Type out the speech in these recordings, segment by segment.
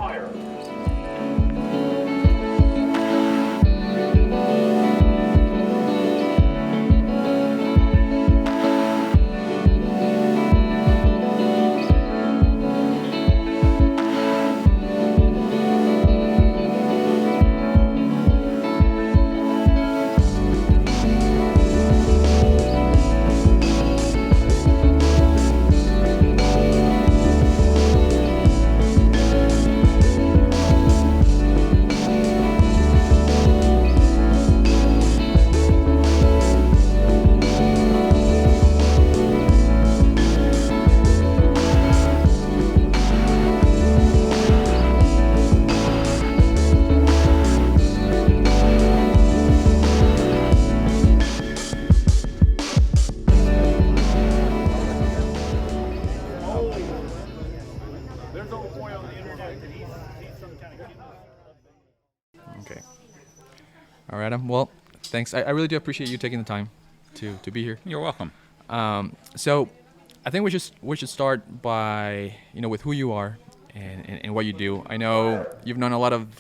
fire. There's a boy on the internet that he's some kind of kid. Okay. All right, Adam. Well, thanks. I really do appreciate you taking the time to be here. You're welcome. So, I think we should start by with who you are and what you do. I know you've known a lot of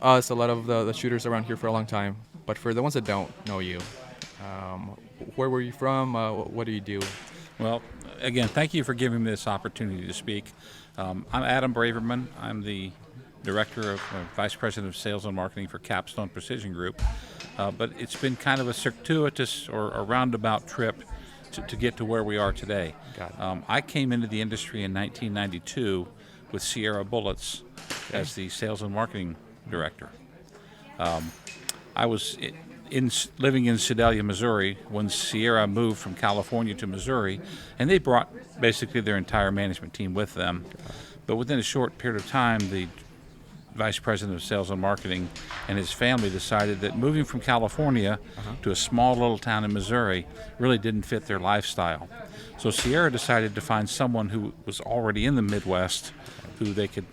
the shooters around here for a long time, but for the ones that don't know you, where were you from? What do you do? Well, again, thank you for giving me this opportunity to speak. I'm Adam Braverman. I'm the Director of Vice President of Sales and Marketing for Capstone Precision Group. But it's been kind of a circuitous or a roundabout trip to get to where we are today. I came into the industry in 1992 with Sierra Bullets as the Sales and Marketing Director. I was living in Sedalia, Missouri, when Sierra moved from California to Missouri, and they brought basically their entire management team with them. But within a short period of time, the Vice President of Sales and Marketing and his family decided that moving from California to a small little town in Missouri really didn't fit their lifestyle. So Sierra decided to find someone who was already in the Midwest who they could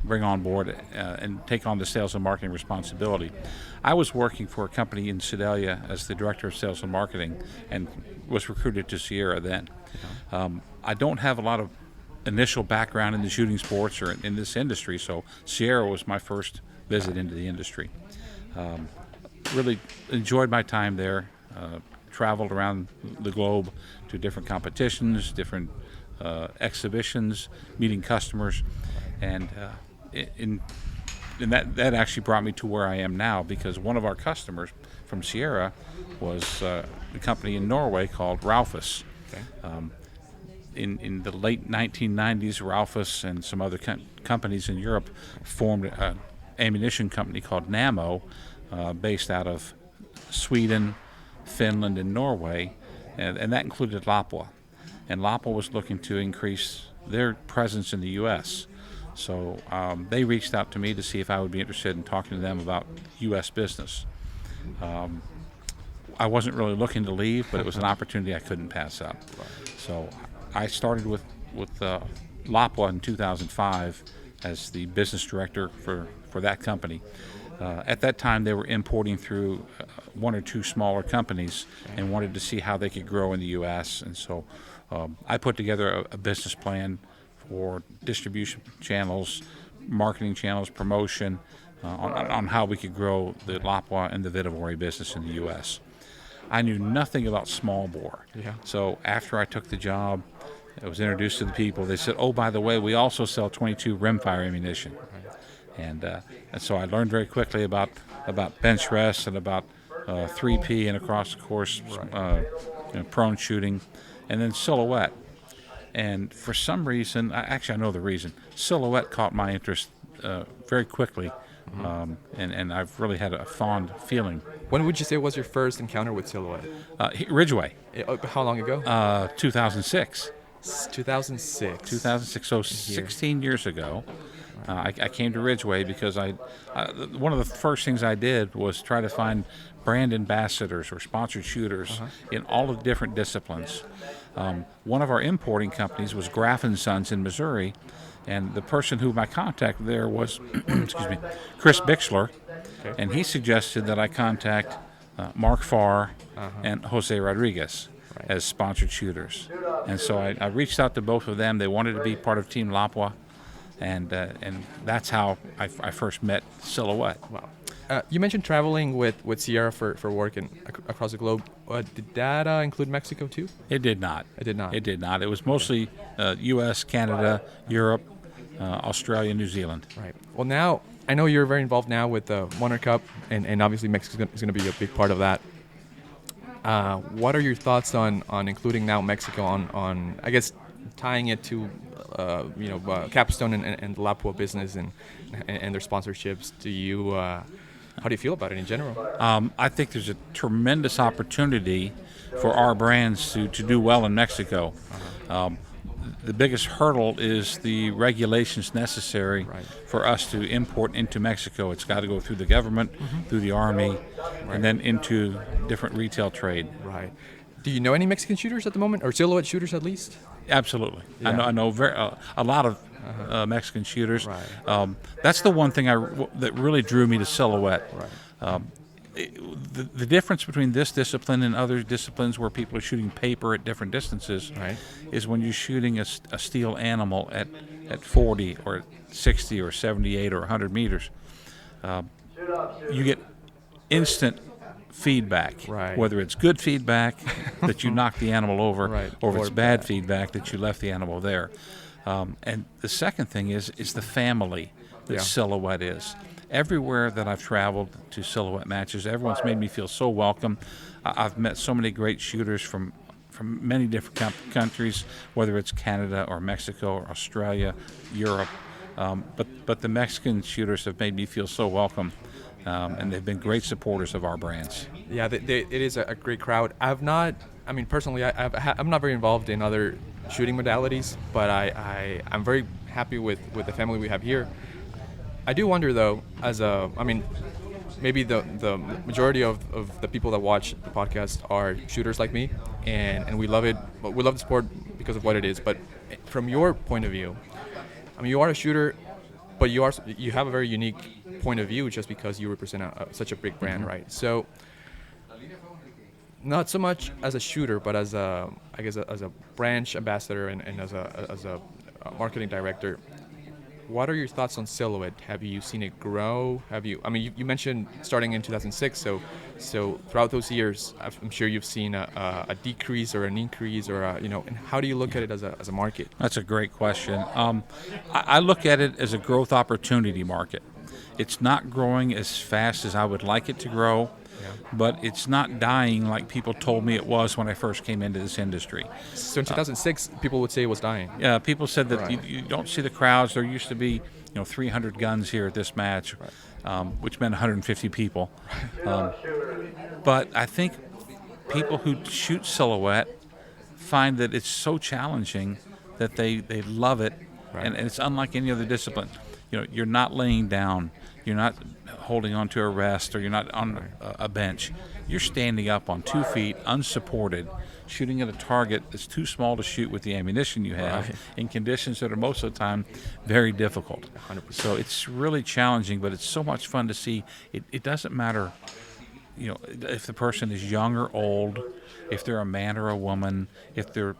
bring on board and take on the sales and marketing responsibility. I was working for a company in Sedalia as the Director of Sales and Marketing and was recruited to Sierra then. I don't have a lot of initial background in the shooting sports or in this industry, so Sierra was my first visit into the industry. Really enjoyed my time there, traveled around the globe to different competitions, different exhibitions, meeting customers, and that actually brought me to where I am now, because one of our customers from Sierra was a company in Norway called Raufoss. In the late 1990s, Raufoss and some other companies in Europe formed an ammunition company called Nammo, based out of Sweden, Finland, and Norway, and that included Lapua. And Lapua was looking to increase their presence in the U.S., so they reached out to me to see if I would be interested in talking to them about U.S. business. I wasn't really looking to leave, but it was an opportunity I couldn't pass up. So I started with Lapua in 2005 as the business director for that company. At that time, they were importing through one or two smaller companies and wanted to see how they could grow in the U.S. And so I put together a business plan for distribution channels, marketing channels, promotion, on how we could grow the Lapua and the Vitavori business in the U.S. I knew nothing about small bore. So after I took the job, I was introduced to the people. They said, "Oh, by the way, we also sell 22 rimfire ammunition." And so I learned very quickly about bench rest and about 3P and across the course prone shooting, and then silhouette. And for some reason, I know the reason, silhouette caught my interest very quickly, and I've really had a fond feeling. When would you say was your first encounter with silhouette? Ridgeway. How long ago? 2006. 2006. 2006, so 16 years ago. I came to Ridgeway because one of the first things I did was try to find brand ambassadors or sponsored shooters in all of the different disciplines. One of our importing companies was Graff & Sons in Missouri, and the person whom I contacted there was excuse me, Chris Bixler, and he suggested that I contact Mark Farr and Jose Rodriguez as sponsored shooters. And so I reached out to both of them. They wanted to be part of Team Lapua. and that's how I first met Silhouette. Wow. You mentioned traveling with Sierra for work and across the globe. Did that include Mexico too? It did not. It did not. It did not. It was mostly U.S., Canada, Europe, Australia, New Zealand. Right. Well, now I know you're very involved now with the Wonder Cup, and obviously Mexico is going to be a big part of that. What are your thoughts on including now Mexico on I guess tying it to Capstone and the Lapua business and their sponsorships? How do you feel about it in general? I think there's a tremendous opportunity for our brands to do well in Mexico. The biggest hurdle is the regulations necessary for us to import into Mexico. It's got to go through the government, through the Army, and then into different retail trade. Right. Do you know any Mexican shooters at the moment, or silhouette shooters at least? Absolutely. Yeah. I know a lot of Mexican shooters. Right. That's the one thing that really drew me to Silhouette. Right. The difference between this discipline and other disciplines where people are shooting paper at different distances is when you're shooting a steel animal at 40 or 60 or 78 or 100 meters. You get instant feedback, whether it's good feedback that you knocked the animal over, or if it's bad feedback that you left the animal there. And the second thing is the family that Silhouette is. Everywhere that I've traveled to Silhouette matches, everyone's made me feel so welcome. I've met so many great shooters from many different countries, whether it's Canada or Mexico or Australia, Europe. But the Mexican shooters have made me feel so welcome, and they've been great supporters of our brands. Yeah, it is a great crowd. Personally, I'm not very involved in other shooting modalities, but I'm very happy with the family we have here. I do wonder though, maybe the majority of the people that watch the podcast are shooters like me, and we love it. We love the sport because of what it is. But from your point of view, you are a shooter, but you have a very unique point of view just because you represent such a big brand, right? So, not so much as a shooter, but as a branch ambassador and as a marketing director. What are your thoughts on Silhouette? Have you seen it grow? You mentioned starting in 2006, so throughout those years, I'm sure you've seen a decrease or an increase, and how do you look at it as a market? That's a great question. I look at it as a growth opportunity market. It's not growing as fast as I would like it to grow, but it's not dying like people told me it was when I first came into this industry. So in 2006, people would say it was dying. Yeah, people said that you don't see the crowds. There used to be 300 guns here at this match, which meant 150 people. But I think people who shoot Silhouette find that it's so challenging that they love it, and it's unlike any other discipline. You're not laying down. You're not holding onto a rest, or you're not on a bench. You're standing up on 2 feet, unsupported, shooting at a target that's too small to shoot with the ammunition you have in conditions that are most of the time very difficult. 100%. So it's really challenging, but it's so much fun to see. It doesn't matter, if the person is young or old, if they're a man or a woman, if they're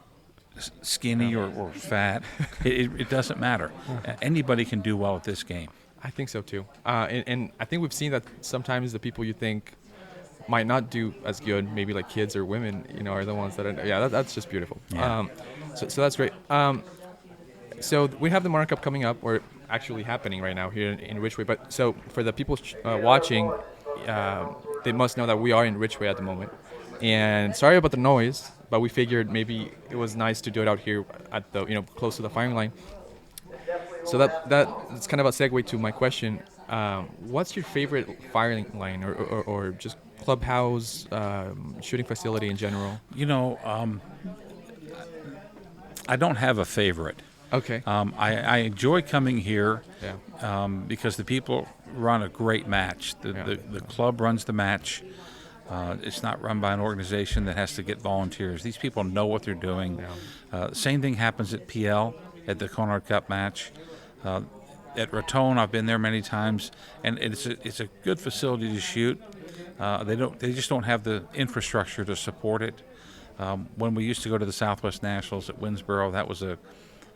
skinny or fat. It doesn't matter. Anybody can do well at this game. I think so too, and I think we've seen that sometimes the people you think might not do as good, maybe like kids or women, are the ones that are. Yeah, that's just beautiful. Yeah. So that's great. So we have the markup coming up, or actually happening right now here in Ridgeway. But so for the people watching, they must know that we are in Ridgeway at the moment. And sorry about the noise, but we figured maybe it was nice to do it out here at the close to the firing line. So that's kind of a segue to my question. What's your favorite firing line or just clubhouse, shooting facility in general? I don't have a favorite. Okay. I enjoy coming here Yeah. because the people run a great match. The club runs the match. It's not run by an organization that has to get volunteers. These people know what they're doing. Yeah. Same thing happens at PL, at the Conard Cup match. At Raton, I've been there many times, and it's a good facility to shoot. They just don't have the infrastructure to support it. When we used to go to the Southwest Nationals at Winsboro, that was a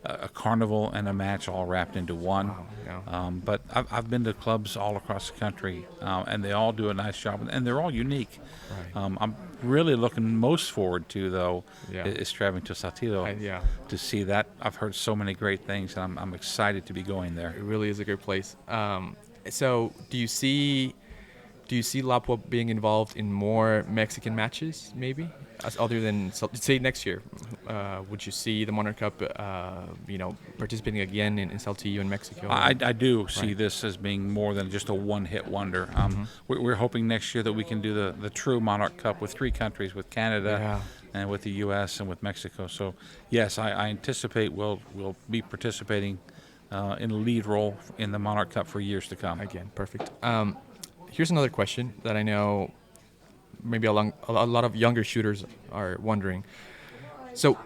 a carnival and a match all wrapped into one. Wow, yeah. But I've been to clubs all across the country, and they all do a nice job, and they're all unique. Right. I'm really looking most forward to, though, Yeah. is traveling to Saltillo Yeah. to see that. I've heard so many great things, and I'm excited to be going there. It really is a good place. So do you see Lapua being involved in more Mexican matches, maybe, other than say next year? Would you see the Monarch Cup, participating again in Saltillo in Mexico? I do see Right. this as being more than just a one-hit wonder. We're hoping next year that we can do the true Monarch Cup with 3 countries, with Canada Yeah. and with the U.S. and with Mexico. So, yes, I anticipate we'll be participating in a lead role in the Monarch Cup for years to come. Again, perfect. Here's another question that I know maybe a lot of younger shooters are wondering. So,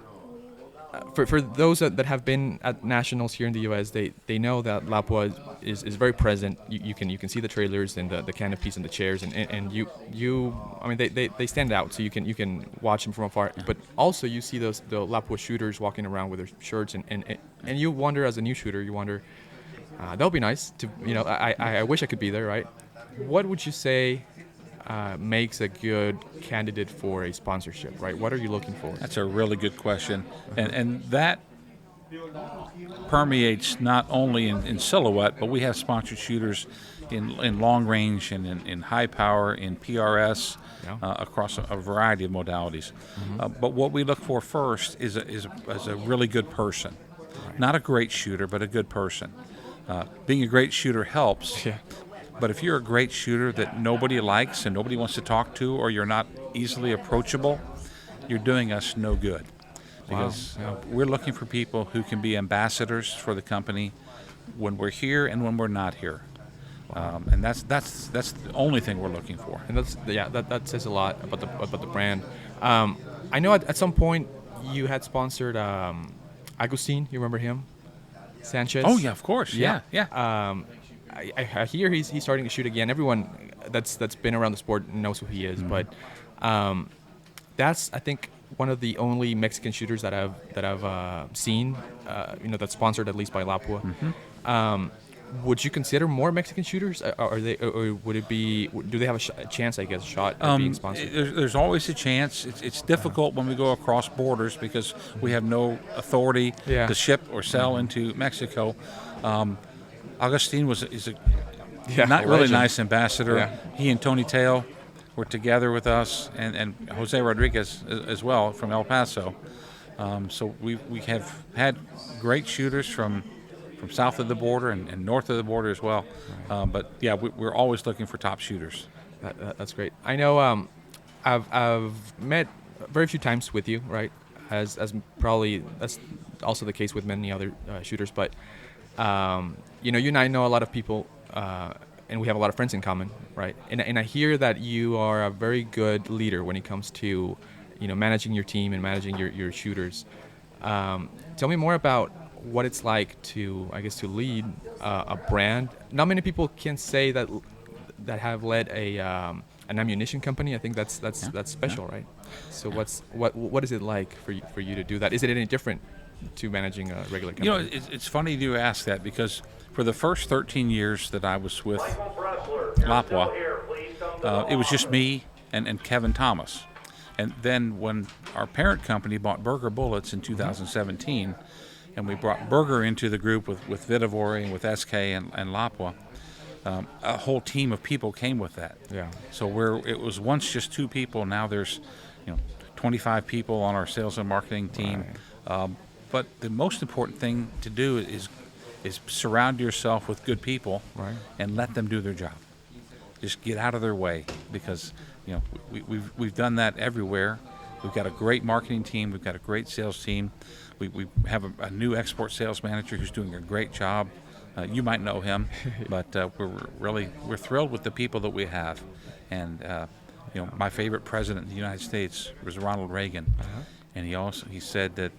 for those that have been at nationals here in the U.S., they know that Lapua is very present. You can see the trailers and the canopies and the chairs, and I mean they stand out, so you can watch them from afar. But also you see the Lapua shooters walking around with their shirts, and you wonder, as a new shooter, that would be nice to, I wish I could be there, right? What would you say makes a good candidate for a sponsorship, right? What are you looking for? That's a really good question, and that permeates not only in silhouette, but we have sponsored shooters in long range and in high power, in PRS, Yeah. across a variety of modalities. But what we look for first is a really good person, not a great shooter, but a good person. Being a great shooter helps. Yeah. But if you're a great shooter that nobody likes and nobody wants to talk to, or you're not easily approachable, you're doing us no good. Because we're looking for people who can be ambassadors for the company when we're here and when we're not here. And that's the only thing we're looking for. And that says a lot about the brand. I know at some point you had sponsored Agustin. You remember him? Sanchez. Oh yeah, of course. Yeah. I hear he's starting to shoot again. Everyone that's been around the sport knows who he is, but that's, I think, one of the only Mexican shooters that I've seen, that's sponsored at least by Lapua. Would you consider more Mexican shooters? Or would it be? Do they have a chance? I guess a shot at being sponsored. There's always a chance. It's difficult when we go across borders because we have no authority Yeah. to ship or sell into Mexico. Agustin is a not really legend. nice ambassador. Yeah. He and Tony Teo were together with us, and Jose Rodriguez as well from El Paso. So we have had great shooters from south of the border and north of the border as well. But yeah, we're always looking for top shooters. That's great. I know I've met very few times with you, right? As probably that's also the case with many other shooters. But you and I know a lot of people, and we have a lot of friends in common, right? And I hear that you are a very good leader when it comes to managing your team and managing your shooters. Tell me more about what it's like to lead a brand. Not many people can say that have led an ammunition company. I think that's special, right? So what is it like for you to do that? Is it any different to managing a regular company? It's funny you ask that because for the first 13 years that I was with Lapua, it was just me and Kevin Thomas. And then when our parent company bought Burger Bullets in 2017, and we brought Burger into the group with Vitavore and with SK and Lapua, a whole team of people came with that. Yeah. So it was once just 2 people, now there's 25 people on our sales and marketing team. Right. But the most important thing to do is surround yourself with good people, Right. and let them do their job. Just get out of their way, because we've done that everywhere. We've got a great marketing team. We've got a great sales team. We have a new export sales manager who's doing a great job. You might know him, but we're thrilled with the people that we have. And my favorite president in the United States was Ronald Reagan, and he said that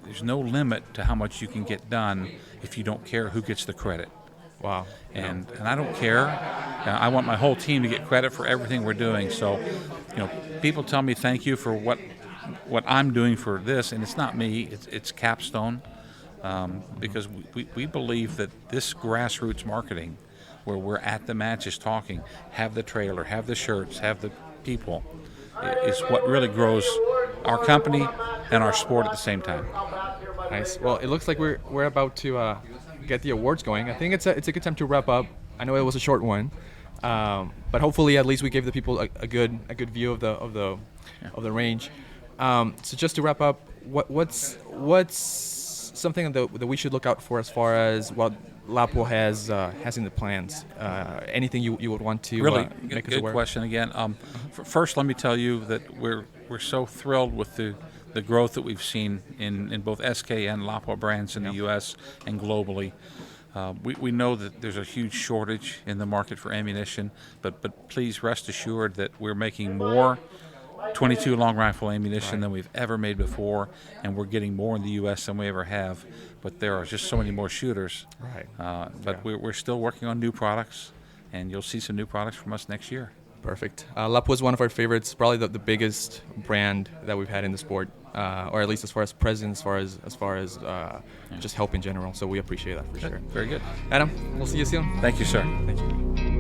there's no limit to how much you can get done if you don't care who gets the credit. Wow. And I don't care. I want my whole team to get credit for everything we're doing. So, people tell me thank you for what what I'm doing for this, and it's not me, it's Capstone, because we believe that this grassroots marketing, where we're at the matches talking, have the trailer, have the shirts, have the people, is what really grows our company and our sport at the same time. Nice. Well, it looks like we're about to get the awards going. I think it's a good time to wrap up. I know it was a short one, but hopefully at least we gave the people a good view of the range. So just to wrap up, what's something that we should look out for as far as what Lapo has in the plans? Anything you would want to Really make us good aware? question again. First, let me tell you that we're so thrilled with the growth that we've seen in both SK and Lapo brands in the U.S. and globally. We know that there's a huge shortage in the market for ammunition, but please rest assured that we're making more 22 long rifle ammunition than we've ever made before, and we're getting more in the U.S. than we ever have. But there are just so many more shooters. Right. But we're still working on new products, and you'll see some new products from us next year. Perfect. Lapo is one of our favorites, probably the biggest brand that we've had in the sport, or at least as far as presence, as far as just help in general. So we appreciate that for sure. Very good. Adam, we'll see you soon. Thank you, sir. Thank you.